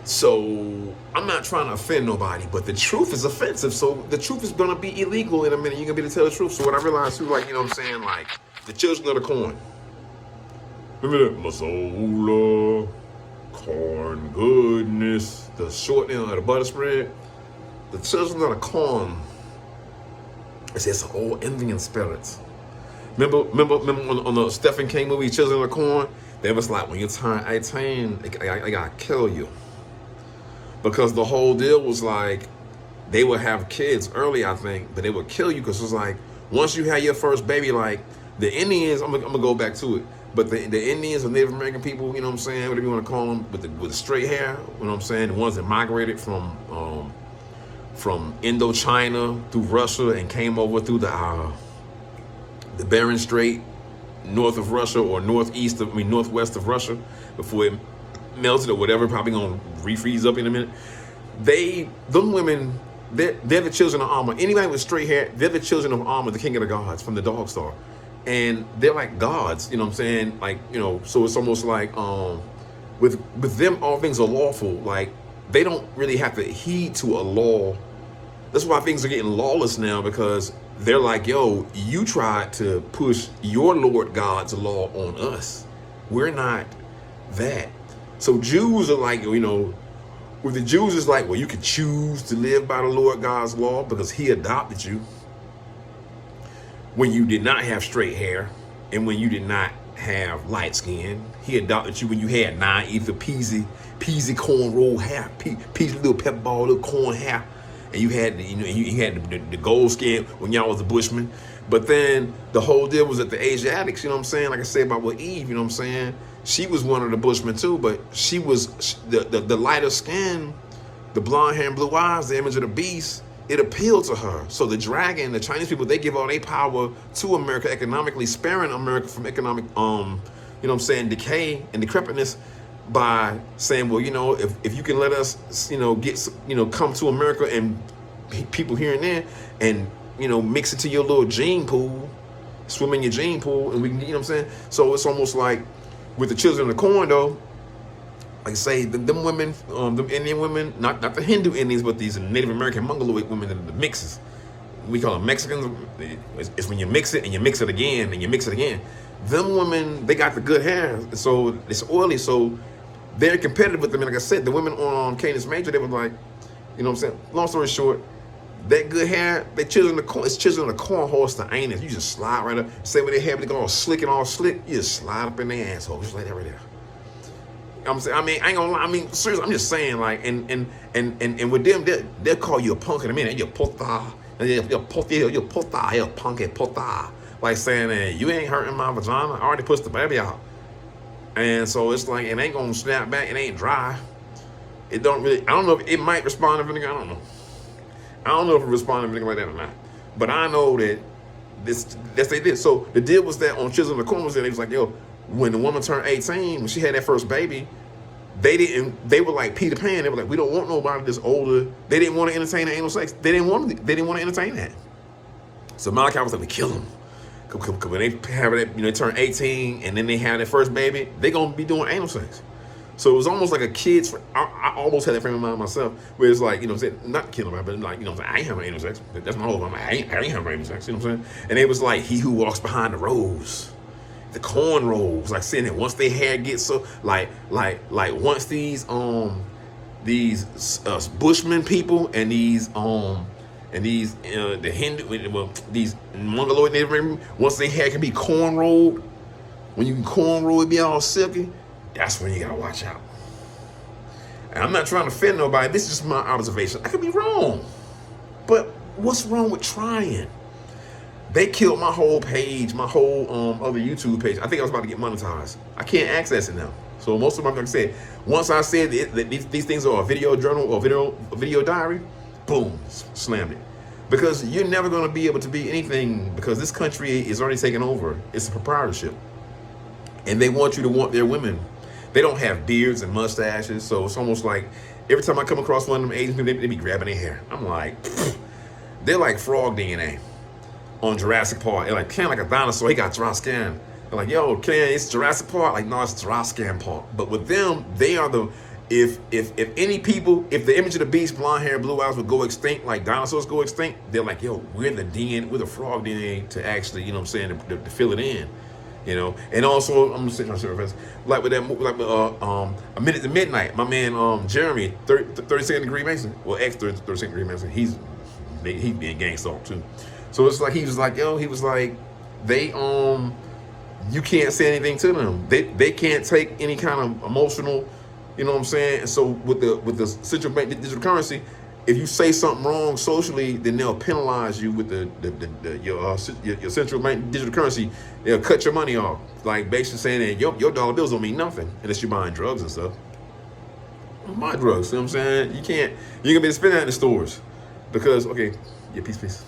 So I'm not trying to offend nobody, but the truth is offensive. So the truth is gonna be illegal in a minute. You're gonna be able to tell the truth. So what I realized too, like, you know what I'm saying, like the children of the corn. Remember that MaZoLa, corn goodness, the shortening of the butter spread. The children of the corn. It's all Indian spirits. Remember on the Stephen King movie, Children of the Corn? They was like, when you turn 18, I gotta kill you. Because the whole deal was like, they would have kids early, I think, but they would kill you because it was like, once you had your first baby, like the Indians, I'm gonna go back to it, but the Indians or Native American people, you know what I'm saying, whatever you want to call them, with the straight hair, you know what I'm saying, the ones that migrated from Indochina through Russia and came over through the Bering Strait, north of Russia or northwest of Russia, before it melted or whatever, probably gonna refreeze up in a minute. Them women, they're the children of Amma. Anybody with straight hair, they're the children of Amma, the king of the gods from the Dog Star. And they're like gods, you know what I'm saying? Like, you know, so it's almost like with them all things are lawful. Like they don't really have to heed to a law. That's why things are getting lawless now, because they're like, yo, you tried to push your Lord God's law on us. We're not that. So Jews are like, you know, with the Jews is like, well, you can choose to live by the Lord God's law because he adopted you when you did not have straight hair and when you did not have light skin. He adopted you when you had non-ether peasy cornrow hair, peasy little pepper ball, little corn hair. And you had, you know, you had the gold skin when y'all was a bushman. But then the whole deal was that the Asiatics, you know what I'm saying? Like I said about with Eve, you know what I'm saying? She was one of the bushmen too, but she was the lighter skin, the blonde hair and blue eyes, the image of the beast, it appealed to her. So the dragon, the Chinese people, they give all their power to America economically, sparing America from economic, you know what I'm saying, decay and decrepitness, by saying, well, you know, if you can let us, you know, come to America and people here and there and, you know, mix it to your little gene pool, swim in your gene pool, and we can, you know what I'm saying? So it's almost like with the children of the corn, though, like I say, them women, them Indian women, not the Hindu Indians, but these Native American Mongoloid women, the mixes. We call them Mexicans. It's when you mix it and you mix it again and you mix it again. Them women, they got the good hair, so it's oily, so they're competitive with them. And like I said, the women on Canis Major, they were like, you know what I'm saying? Long story short, that good hair, they children of the corn, it's children of the CoRNHoLe, it's the anus. You just slide right up. Say when they have it, they go all slick and all slick, you just slide up in their asshole, just like that right there. I'm saying, I mean, I ain't gonna lie, I mean, seriously, I'm just saying, like, and with them, they'll call you a punk in a minute. You're pota, you're punky pota. Like saying that you ain't hurting my vagina, I already pushed the baby out. And so it's like, it ain't gonna snap back, it ain't dry. It don't really, I don't know if it might respond to vinegar, I don't know. I don't know if it responded to vinegar like that or not. But I know that that's they did. So the deal was that on Children of the Corn was that they was like, yo, when the woman turned 18, when she had that first baby, they were like Peter Pan. They were like, we don't want nobody that's older. They didn't want to entertain the anal sex. They didn't want to entertain that. So Malachi was like, we kill them. When they have it, you know, they turn 18 and then they have their first baby, they gonna be doing anal sex. So it was almost like a kid's. I almost had that frame of mind myself, where it's like, you know, what I'm saying, not killing me, but like, you know, I ain't having anal sex. That's my whole. I ain't having anal sex. You know what I'm saying? And it was like, he who walks behind the rows, the corn rows, like saying that once their hair gets so like once these Bushman people and these the Hindu, well, these Mongoloid Native American, once their hair can be cornrowed, when you can cornrow it be all silky, that's when you gotta watch out. And I'm not trying to offend nobody, this is just my observation. I could be wrong, but what's wrong with trying? They killed my whole page, my whole other YouTube page. I think I was about to get monetized. I can't access it now. So most of them, like I said, once I said that these things are a video journal or a video diary, boom, slammed it. Because you're never going to be able to be anything, because this country is already taken over. It's a proprietorship. And they want you to want their women. They don't have beards and mustaches, so it's almost like every time I come across one of them Asian people, they be grabbing their hair. I'm like, they're like frog DNA on Jurassic Park. They're like, kind of like a dinosaur, he got dry skin. They're like, yo, Ken, it's Jurassic Park. Like, no, it's Jurassic Park. But with them, they are the, if any people, if the image of the beast, blonde hair, blue eyes, would go extinct, like dinosaurs go extinct, they're like, yo, we're the DNA, we're the frog DNA to actually, you know what I'm saying, to fill it in, you know. And also, I'm gonna say, like with that, like A Minute to Midnight, my man Jeremy, 32nd Degree Mason, well, ex 32nd Degree Mason, he's being gang stalked too. So it's like he was like, yo, he was like, they you can't say anything to them. They can't take any kind of emotional. You know what I'm saying? And so with the central bank digital currency, if you say something wrong socially, then they'll penalize you with your central bank digital currency. They'll cut your money off, like basically saying that your dollar bills don't mean nothing unless you're buying drugs and stuff. Buy drugs, you know what I'm saying? You're gonna be spending that in the stores because, okay, yeah, peace.